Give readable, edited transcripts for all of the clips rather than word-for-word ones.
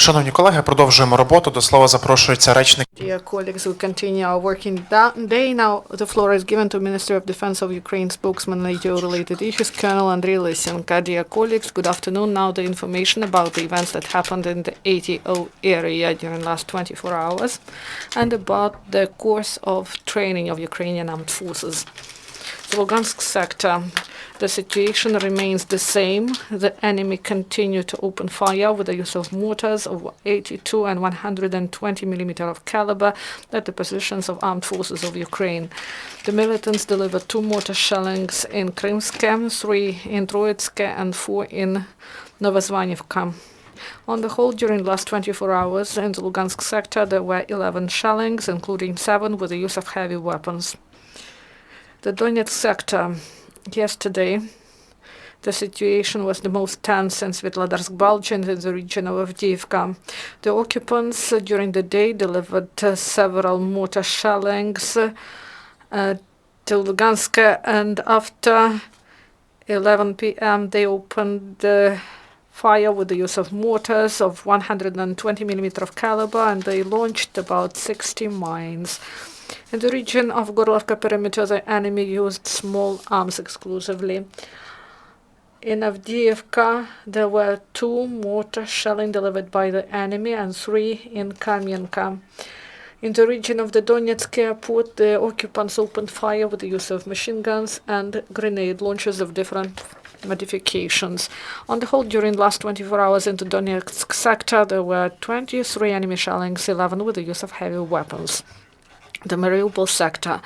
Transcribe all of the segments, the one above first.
Шановні колеги, продовжуємо роботу. До слова запрошується речник. Dear colleagues, we continue our working day. Now the floor is given to Minister of Defense of Ukraine spokesman on NATO-related issues, Colonel Andriy Lysenko. Dear colleagues, good afternoon. Now the information about the events that happened in the ATO area during the last 24 hours and about the course of training of Ukrainian armed forces. The Lugansk sector, the situation remains the same. The enemy continued to open fire with the use of mortars of 82 and 120 mm of caliber at the positions of armed forces of Ukraine. The militants delivered 2 mortar shellings in Krymsk, 3 in Troitsk, and 4 in Novozvanivka. On the whole, during the last 24 hours in the Lugansk sector, there were 11 shellings, including 7 with the use of heavy weapons. The Donetsk sector, yesterday, the situation was the most tense in Svetlodarsk Bulge and in the region of Avdiivka. The occupants during the day delivered several mortar shellings to Lugansk, and after 11 p.m. they opened fire with the use of mortars of 120 mm of caliber, and they launched about 60 mines. In the region of Gorlovka perimeter, the enemy used small arms exclusively. In Avdiivka, there were 2 mortar shelling delivered by the enemy and 3 in Kamenka. In the region of the Donetsk airport, the occupants opened fire with the use of machine guns and grenade launchers of different modifications. On the whole, during the last 24 hours in the Donetsk sector, there were 23 enemy shellings, 11 with the use of heavy weapons. The Mariupol sector,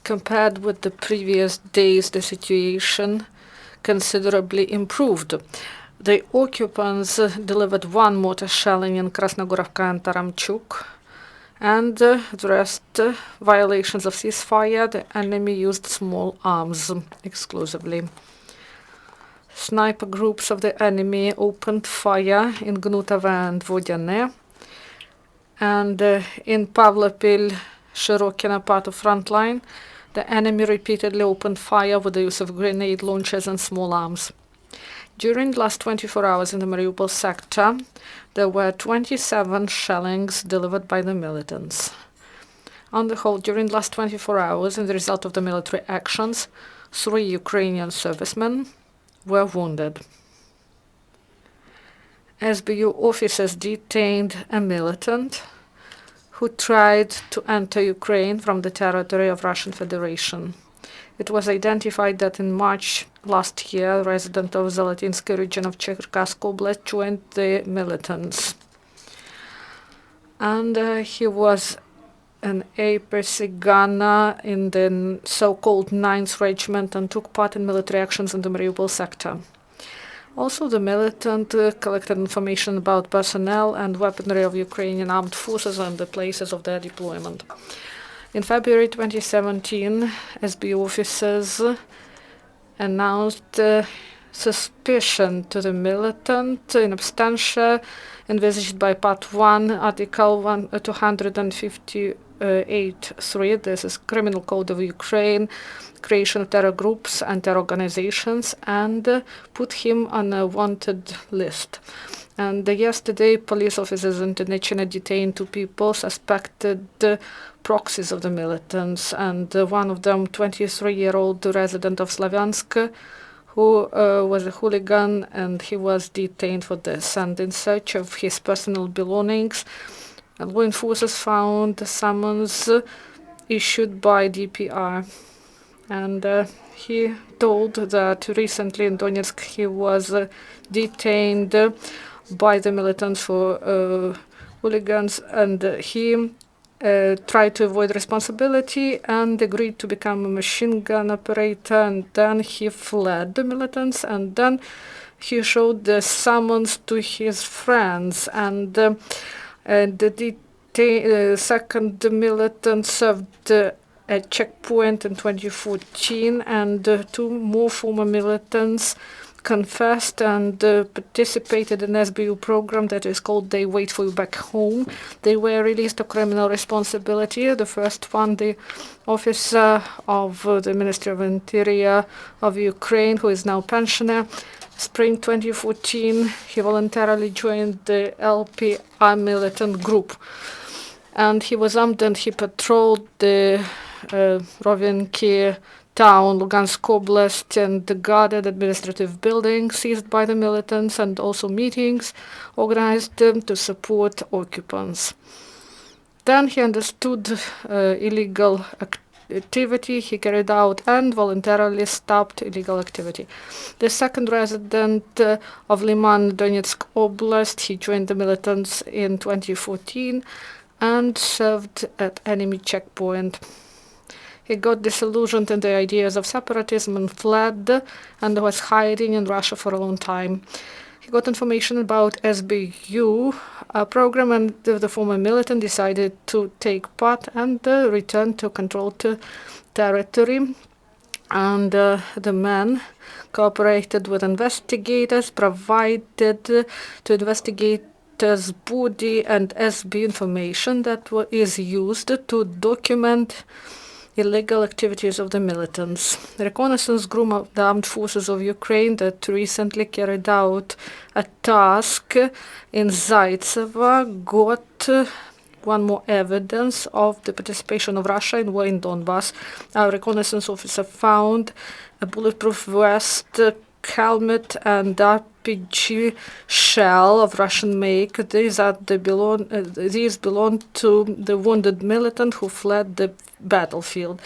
compared with the previous days, the situation considerably improved. The occupants delivered 1 mortar shelling in Krasnogorovka and Taramchuk, and the rest violations of ceasefire. The enemy used small arms exclusively. Sniper groups of the enemy opened fire in Gnutava and Vodyane, and in Pavlopil, Shirokina part of front line, the enemy repeatedly opened fire with the use of grenade launchers and small arms. During the last 24 hours in the Mariupol sector, there were 27 shellings delivered by the militants. On the whole, during the last 24 hours, as a result of the military actions, 3 Ukrainian servicemen were wounded. SBU officers detained a militant who tried to enter Ukraine from the territory of Russian Federation. It was identified that in March last year, a resident of Zalotinsky region of Cherkassk Oblast joined the militants. And he was an APC gunner in the so-called 9th Regiment and took part in military actions in the Mariupol sector. Also, the militant collected information about personnel and weaponry of Ukrainian armed forces and the places of their deployment. In February 2017, SB officers announced suspicion to the militant in absentia envisaged by Part 1, Article 258.3, this is Criminal Code of Ukraine, creation of terror groups and terror organizations, and put him on a wanted list. And yesterday, police officers in Donetsk detained 2 people suspected proxies of the militants, and one of them, 23-year-old resident of Slavyansk, who was a hooligan, and he was detained for this. And in search of his personal belongings, law enforcers found the summons issued by DPR. And he told that recently in Donetsk he was detained by the militants for hooligans, and he tried to avoid responsibility and agreed to become a machine gun operator, and then he fled the militants, and then he showed the summons to his friends, and the second militant served at checkpoint in 2014, and 2 more former militants confessed and participated in SBU program that is called They Wait for You Back Home. They were released to criminal responsibility. The first one, the officer of the Ministry of Interior of Ukraine, who is now pensioner. Spring 2014, he voluntarily joined the LPI militant group. And he was armed and he patrolled the Rovinky town, Lugansk Oblast, and guarded administrative buildings seized by the militants and also meetings organized to support occupants. Then he understood illegal activity he carried out and voluntarily stopped illegal activity. The second resident of Liman, Donetsk Oblast, he joined the militants in 2014 and served at enemy checkpoint. He got disillusioned in the ideas of separatism and fled and was hiding in Russia for a long time. He got information about SBU program and the former militant decided to take part and return to controlled territory. And the man cooperated with investigators, provided to investigators body and SB information that is used to document illegal activities of the militants. The reconnaissance group of the armed forces of Ukraine that recently carried out a task in Zaitsevo got one more evidence of the participation of Russia in war in Donbass. Our reconnaissance officer found a bulletproof vest, helmet and RPG shell of Russian make. These belong to the wounded militant who fled the battlefield.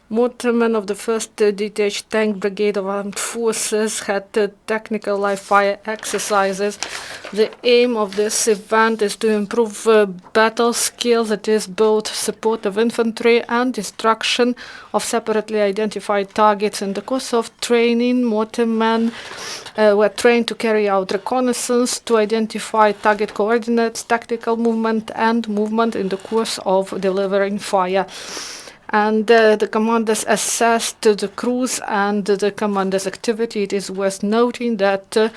Motormen of the 1st Detached Tank Brigade of Armed Forces had technical live fire exercises. The aim of this event is to improve battle skills, that is both support of infantry and destruction of separately identified targets. In the course of training, motormen were trained to carry out reconnaissance, to identify target coordinates, tactical movement and movement in the course of delivering fire. And the commanders assessed the crews and the commanders' activity. It is worth noting that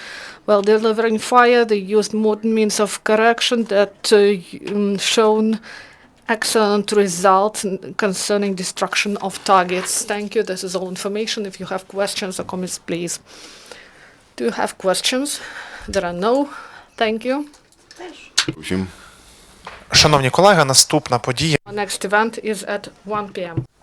while delivering fire, they used modern means of correction that shown excellent results concerning destruction of targets. Thank you. This is all information. If you have questions or comments, please. Do you have questions? There are no. Thank you. Шановні колеги, наступна подія. Our next event is at 1 p.m.